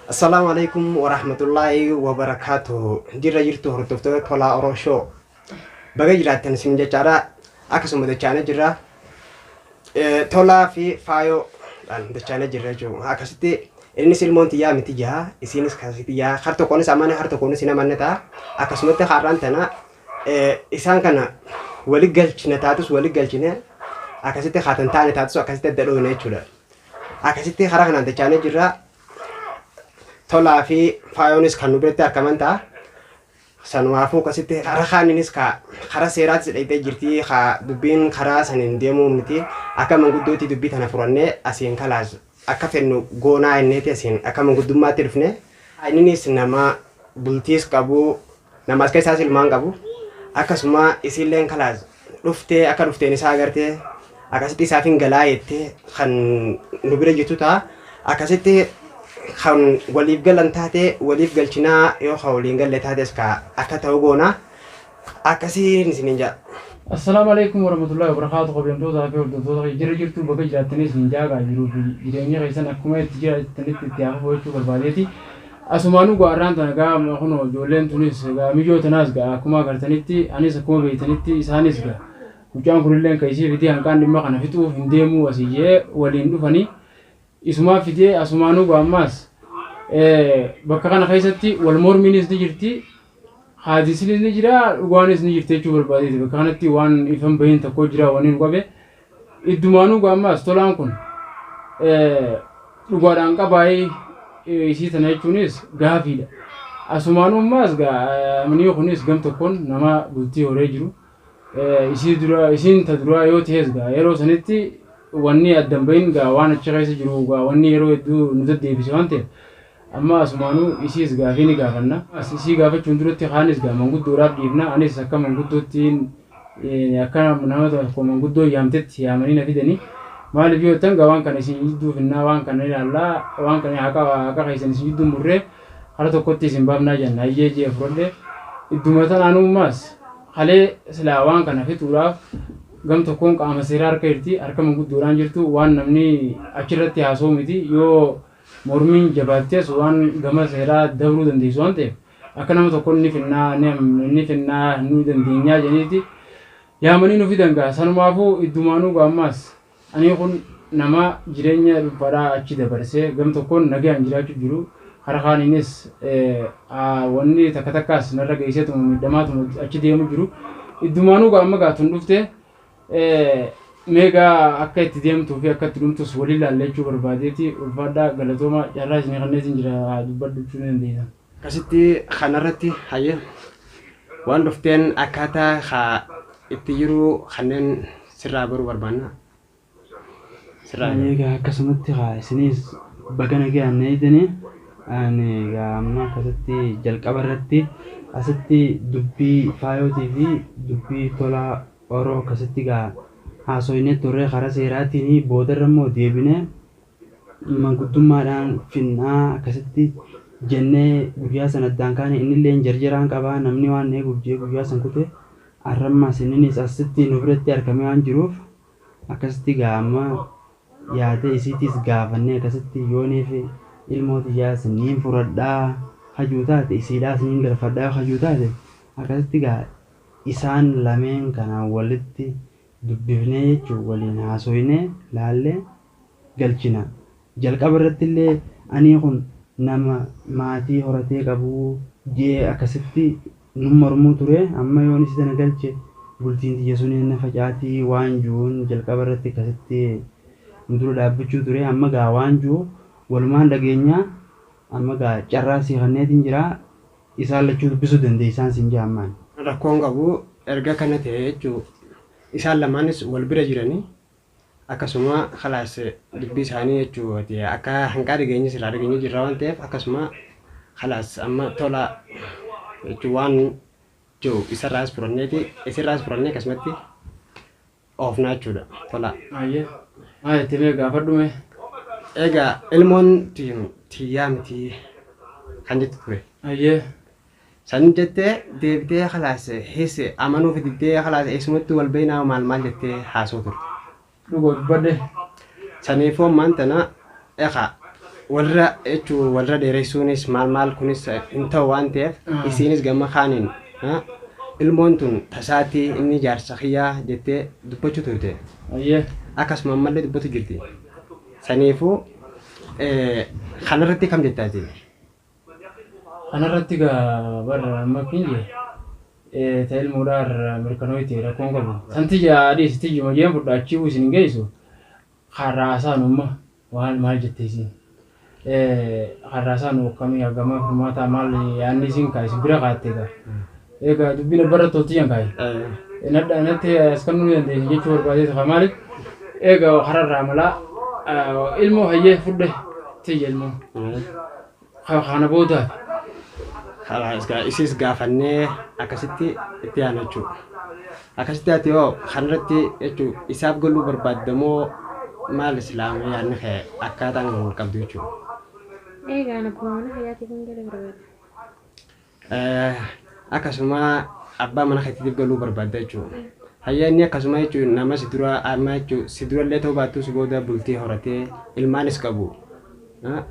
السلام عليكم ورحمة الله وبركاته. جرى جرتو هرتفتو تولا أروشو. بقى جرى تنسين جرى أكسم بدشانة جرى تولا في فايو دشانة جرى جو. أكستي إني سلمون تيا متيجا إسينس كاسيتي يا خرطو كونس أمانة خرطو كونس هنا منتا أكسمت خارن تنا إسان كنا ولي قلش نتاتوس ولي قلشنا أكستي خاتن تاني تاتوس أكستي درو نيتشولا أكستي خارن دشانة جرى tola fi fayonis kan nubrete arkamanta sanwafu kasite arakhaninis ka khara serat sidayte jirti kha dubin khara sanin demo miti aka mangudoti dubbi tana furanne asin kalaz aka fenno gona inneti asin aka mangudumma tirfne ayninis nama bultis kabu namas kay sasil mangabu akasuma isilen kalaz dufte aka dufte ni sagarte akasiti safin galayete khan nubre jituta akasiti خان وليف قال انتهته وليف قال شنا يو خولين قال لتهدس كا أكتة وجونا أكسير نسينجا. السلام عليكم ورحمة الله وبركاته. قبل أن توضع في وردة توضع جرجرتو بقى جاتنيس نجا قاعديرو في جريمة كيسان أكمل تجار تنت تياخو ويشوف الباديتي أسمانو قارن تناقا مخنو جولين تونس قا ميجو تناس قا أكما قرتنيتي أنيس أكما بيتنيتي إسانيس قا وجان كلين كيسي فيدي هنكان دم خنا فتو هنديمو وسيجي ولين دفني اسمها فيدي أسمانو قاماس بكرنا خيستي والمورمينيس نجرتي هذه سلين نجرا وانيس نجرتي شو بالبادي بكرنا تي وان يفهم بين تكوجرا وانين قبة الدمانو قاماس طلعن كون لقارن كباي يصير تنايشونيس غافيلا أسمانو ماس غا منيو خونيس قام تكون نما بلتي أوريجرو يصير تدروا يوتيز غا يرو سنتي واني أدم بين غا وانا تشغيس جرو غا واني يرو يدو نزد بيسوانته أما أسمانو إيشيز غافيني غافنا إيشي غافة چندرتي خانيس غا منقول دورات ديفنا أنيس أكا منقول تين أكا منامات أكو منقول دو يامتت يامنين فيدني ما لبيو تنغا وان كان إيشي يدو فينا وان كان إلا وان كان أكا خيسان إيشي يدو مرة خلطو كوتي سنبابنا جانا يجي أفرده الدومتان أنو ماس خلي سلا وان كان في توراف قم تكون قام سيرار كيرتي أركا منقول دوران جرتو وان نمني أكيرتي هاسو ميتي يو mormin jabaatee waan gama seeraa dabruu dandeessu waan ta'eef akka nama tokko ni finnaa nu dandeenyaa jedhaniiti yaamanii nu fidan gaa sanumaafuu iddumaanuu gaammaas ani kun nama jireenya dhuunfaadhaa achi dabarsee gam tokkoon nagaan jiraachuu jiru hara kaaniinis wanni takka takkaas narra geesseetuma miidhamaatuma achi deemu jiru iddumaanuu gaamma gaatun dhufte mega akka itti deemtuu fi akka itti dhumtus walii laallachuu barbaadeeti ulfaadhaa galatooma carraa isinii kanneetiin jira dubbadhuchuu dandeessan. Akkasitti kanarratti hayya waan dhufteen akkaataa haa itti jiru kanneen sirraa baruu barbaanna. Egaa akkasumatti haa isinis bagana gahanneetini ani egaa amma akkasitti jalqaba irratti asitti dubbii faayootii fi dubbii tolaa oroo akkasitti gaa haasoyne turre karaa seeraatiin boodarra immoo deebine manguddummaadhaan finnaa akkasitti jennee guyyaa sana addaan kaane innillee jarjaraan qabaa namni waan eeguuf jee guyyaa san kute arrammas inninis asitti nu biratti argamee waan jiruuf akkasitti gaama yaada isiitis gaafannee akkasitti yooniif ilmooti yaasiniin furadhaa hajuu taate isiidhaas niin galfadhaa hajuu taate akkasitti gaa isaan lameen kanaan walitti dubbifnee jechuun waliin haasoyne laallee galchina jalqaba irratti illee ani kun nama maatii horatee qabu jee akkasitti nu mormuu ture amma yoon isi tana galche bultiin tiyya sun na facaatii waan juun jalqaba irratti akkasitti nu dura dhaabbachuu ture amma gaa waan juu walumaan dhageenyaa amma gaa carraa siifanneetiin jira isaan lachuu dubbisuu dandeessaan siin jaammaan. Rakkoon qabu erga kana ta'e jechuudha. Isaan lamaanis wal bira jiranii akkasuma khalaas dubbii isaanii jechuudha akka hanqaa dhageenyi silaa dhageenyi jirra waan ta'eef akkasuma khalaas amma tola jechuun waan jiru isarraas furanneeti isirraas furannee akkasumatti oofnaa jechuudha tola. Ayyee timee gaafadhume. Egaa ilmoon tiyyaa miti kan jettu ture. Ayyee. San jettee deebitee khalaas hisse amanuu fi diddee khalaas eessumatti wal beeknaa maal jettee haasoo turte. Dhugoo dubbadde. Saniifoo maantana egaa warra jechuun warra dheeressuunis maal kunis hin ta'u waan ta'eef isiinis gama kaaniin ilmoon tun tasaatii inni jaarsa kiyyaa jettee dubbachuu turte. Akkasuma ammallee dubbatu jirti. Saniifuu kanarratti kam jettaati? Kanarratti gaa barra amma kinje ta'e ilmuudhaan mirkanootti rakkoon qabu. Santi jaadhi sitti jimaajeen fudhachuu isin geessu har'aasaan umma maal jetteesiin. Har'aasaan akkamii hagama furmaata maal yaadni isin kaayis bira kaattee gaa. Egaa dubbina barra toltiyan kaayi. Natti askan nu dandeessu jechuu barbaadeetu maaliif egaa hararraa malaa ilmoo hayyee fudhe tiyya ilmoo. Kana boodaaf. Isis gaafannee akkasitti itti yaadachuu. Akkasitti ati yoo kanarratti jechuun isaaf galuu barbaadamoo maal islaamii yaadni kee akkaataan qabdu jechuudha. Egaa namoonni hayyaatiif hin galee barbaada. Akkasuma abbaa mana keetiif galuu barbaada jechuudha. Hayyaanni akkasuma jechuun nama si dura amma jechuun si durallee ta'uu baattus booda bultii horatee ilmaanis qabu.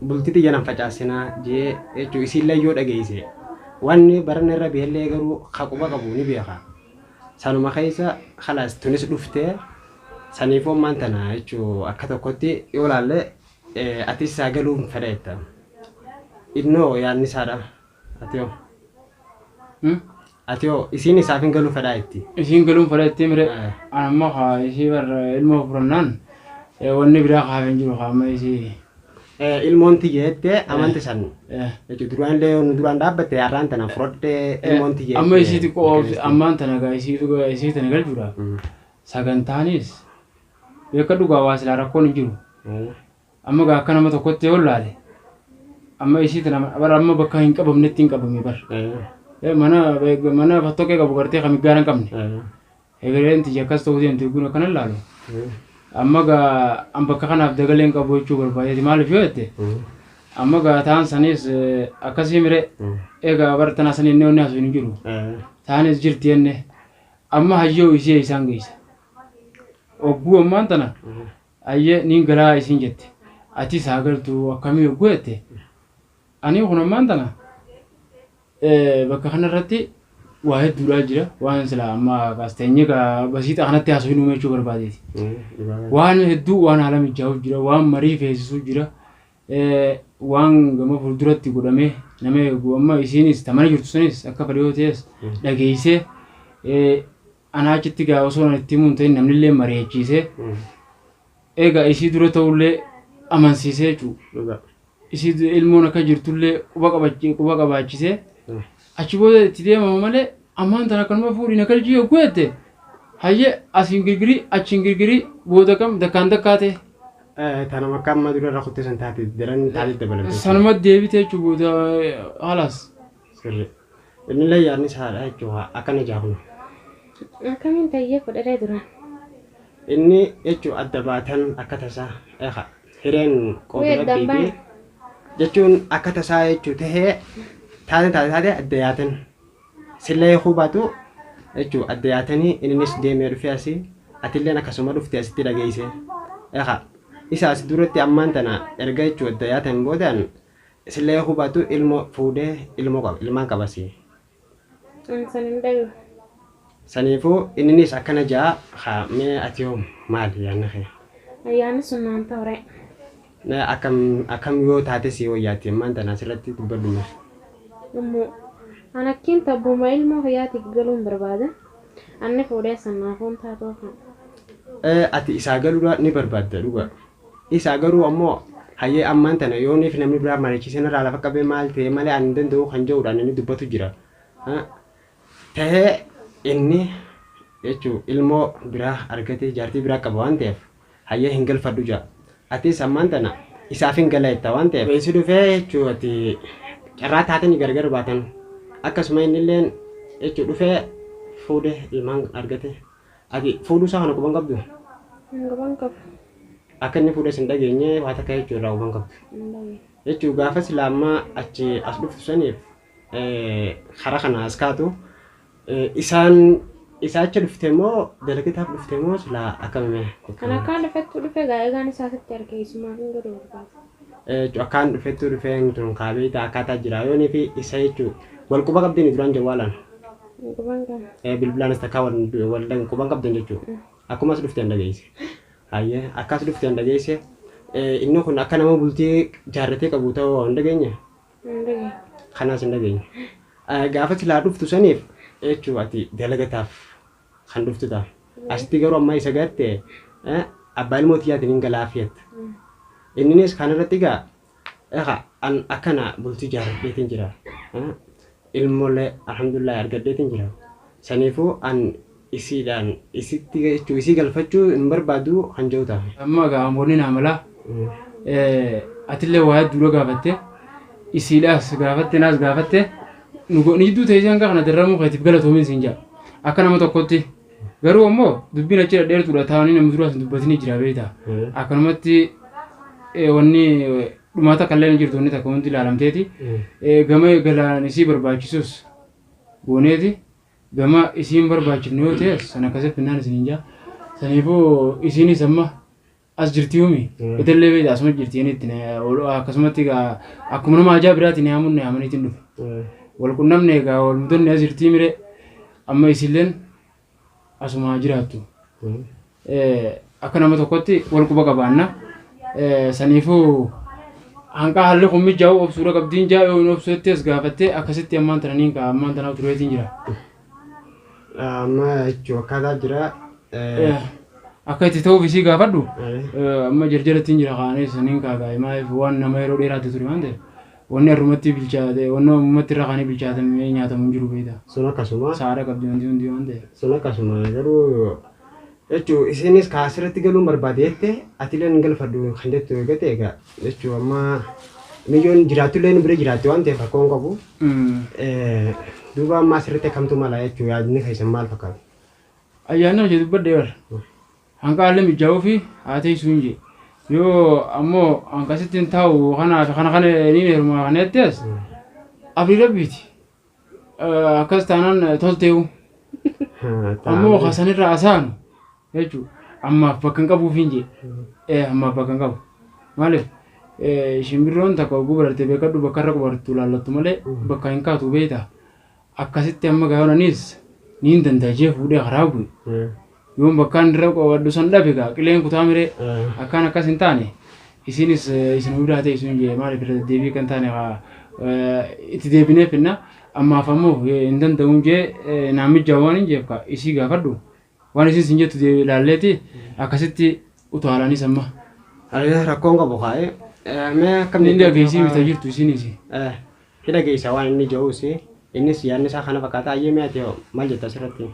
Bultii xiyyaanaan facaasinaa jee jechuun isiillee yoo dhageesse wanni barana irra beellee garuu haquba qabu ni beeka. Sanuma keessa khalaas tunis dhuftee saniifoo maantana jechuun akka tokkotti yoo laalle ati isaa galuun fedheetta. Innoo yaadni isaadha. Atiyoo isiin isaaf hin galuu fedhaayetti. Isiin galuun fedhaayetti mire amma haa isii barra ilmoo furannaan wanni biraa kaafeen jiru kaama isii. Ilmoon tiyyeettee amanti san jechuun duraan dhaabbatte har'aan tana fudhattee ilmoon tiyyee. Amma isii xiqqoo ammaan tana gaa isii tana galchuudha. Sagantaanis beeka dhugaa waa silaa rakkoon hin jiru. Amma gaa akka nama tokkotti yoo laale amma isii tana bara amma bakka hin qabamnetti hin qabame bar. Mana fattoqee qabu gartee kan gaara hin qabne. Egereen tiyya akkas ta'uu deemte guna kanan laalu. Amma gaa an bakka kanaaf dagaleen qabu jechuu barbaadeeti maaliif yoo jette amma gaa ta'an sanis akkasii mire egaa bara tanaa sanii inni onni hasu hin jiru ta'anis jirti jenne amma hayyoo isii isaan geessa ogguu ammaan tana hayyee niin galaa isiin jette ati isaa galtu akkamii ogguu jette ani kun ammaan tana bakka kanarratti waa hedduudhaa jira waan sila amma gaasteenye gaa basiixa kanatti haasoo hin uumechuu barbaadeeti. Waan hedduu waan haala mijaa'uuf jira waan marii feesisuu jira waan gama fuulduratti godhamee nama eegu amma isiinis tamana jirtu sanis akka fadhiyoo ta'es dhageessee anaa achitti gaa osoo itti himuun ta'in namnillee mari'achiisee egaa isii dura ta'ullee amansiisee jechuudha. Isii ilmoon akka jirtullee quba qabaachisee achi booda itti deemama malee ammaan tana kanuma fuudhina galchii yoo guutte hayyee asiin girgirii achiin girgirii booda kam dakkaan dakkaate. Tanuma akka amma dura irraa kuttee san taate daran taate dabalate. Sanuma deebitee jechuun booda haalaas. Sirri. Inni illee yaadni isaadha jechuudha akkana jaafnu. Akkamiin tayyee fudhatee tura? Inni jechuun adda baatan akka tasaa hireen qoodira biibii jechuun akka tasaa jechuun tahee taate adda yaatan sillee hubatu jechuun adda yaatanii innis deemee dhufee asii atilleen akkasuma dhufte asitti dhageesse. Isa as duratti ammaan tana erga jechuun adda yaatan boodaan sillee hubatu ilmoo fuudhee ilmaan qabasi. Saniifuu innis akkana jaa mee ati yoo maali yaadna kee? Ayyaanni sun naan ta'ure. Akkam yoo taate si wayyaatti ammaan tana asirratti dubbadhu. Ammoo an akkiin tabbuma ilmoo hayyaatiif galuun barbaada. Anni fuudhee sannaafuun taatoo kan. Ati isaa galuudha ni barbaadda dhuga. Isaa garuu ammoo hayyee ammaan tana yooniif namni biraa mariichisee irraa lafa qabee maal ta'e malee ani danda'u kan jedhuudhaan inni dubbatu jira. Tahee inni jechuun ilmoo biraa argatee jaartii biraa qaba waan ta'eef hayyee hin galfadhu jira. Atis ammaan tana isaaf hin galaetta waan ta'eef. Beessi dhufee jechuun ati carraa taatanii gargar baatan akkasuma inni illee jechuun dhufee fuudhee ilmaan argate. Ati fuudhuu isaa kana quban qabdu? Quban qabu. Akka inni fuudhee sin dhageenye waa takka jechuun irraa quban qabdu. Jechuun gaafa silaamaa achi as dhuftu saniif karaa kana as kaatu isaan isa achi dhufte moo dalagataaf dhufte moo silaa akkamime? Kan akkaan dhufettu dhufe egaan isaatitti argee isumaaf hin godhu barbaada. akkaan dhufettuu dhufeen tun kaabeeta akkaataa jira yoonii fi isa jechuun wal quba qabdeen duraan jawwaalaan bilbilaanis takkaa wal quban qabdan jechuudha akkumas dhufteen dhageesse hayyee akkas dhufteen dhageesse inni kun akka nama bultii jaarratee qabu ta'uu hin dhageenye kanaas hin dhageenye gaafa silaa dhuftu saniif jechuun ati dalagataaf kan dhuftu ta'a asitti garuu amma isa gatte abbaa ilmootiyaatiin hin galaafiyat inninis kan irratti egaa an akkana bultii jaarrateetiin jira ilmoolee alhamdulillah argadheetiin jira saniifuu an isiidhaan isitti jechuu isii galfachuu hin barbaadu kan jiru ta'a. Amma gaamoonni naamala atillee waa dura gaafatte isiidhaas gaafatte naas gaafatte ni jidduu ta'ee isaan kana darramuu keetiif galatoomin siin jaa akka nama tokkotti garuu ammoo dubbiin achi dhadheertuudha taa'anii namni duraas dubbatanii jira beektaa akkanumatti wanni dhumaata kalleen jirtu wanni takka wanti ilaalamteeti gama galaan isii barbaachisus gooneeti gama isiin barbaachifne yoo ta'e sana akkasitti finnaan isin jaa saniifuu isiinis amma as jirti humi itallee beektaa asuma jirti jenitti akkasumatti akkuma nama ajaa biraatiin yaamuun yaamaniitiin dhufe wal qunnamne egaa wal mudonni as jirtii mire amma isilleen asuma jiraattu akka nama tokkotti wal quba qabaanna saniifuu hanqa haalli kun mijaa'u obsuudha qabdiin jaa yoo hin obsuuttees gaafattee akkasitti ammaan tananiin ka ammaan tanaaf tureetiin jira. Amma jechuun akkaataa jira. Akka itti ta'uuf isii gaafadhu amma jarjarattiin jira kaanee saniin kaagaa maaliif waan nama yeroo dheeraatti ture waan ta'eef wanni har'umatti bilchaate wanni ummatti irra kaanii bilchaatamee nyaatamu hin jiru beektaa. Sun akkasuma. Saara qabdi wanti hundi waan ta'eef. Sun akkasuma garuu jechuun isinis kaasirratti galuun barbaadeette atileen hin galfadhu kan jettu egaa ta'e egaa jechuun amma miliyyoon jiraatullee bira jiraatte waan ta'eef akka hin qabu. Duuba ammaa asirratti akkamtu mala jechuun yaadni keessan maal fakkaata? Ayyaanni hojii dubbadde bar hanqa haalli mijaa'uu fi haa teessuu hin jee yoo ammoo hanqasitti hin taa'u kana ni heerumaa kana jettees abdii rabbiiti akkas taanaan tolteewu ammoo kasanirra asaanu jechuudha ammaaf bakka hin qabuuf hin jee ammaaf bakka hin qabu maaliif shimbirroon takka oguu bararte beekadhu bakka irra qubartu laallattu malee bakka hin kaatu beektaa akkasitti amma gaa'onanis ni hin danda'ee fuudhee karaa bu'e yoon bakkaan irra qobadhu san dhabe gaa qileen kutaa miree akkaan akkas hin taane isinis isin hundaa ta'e isin jee maaliif irra deebii kan taane itti deebineef inna ammaaf ammoo hin danda'uun jee naamijaa waan hin jeef isii gaafadhu waan isin sin jettu ilaalleeti akkasitti utaalaanis amma. Rakkoon qabu kaa'ee mee akkamni inni dhageessii bita jirtu isinis. Hidha geessa waan inni jiruusi innis yaadni isaa kana fakkaata ayyee mi'aate maal jetta asirratti?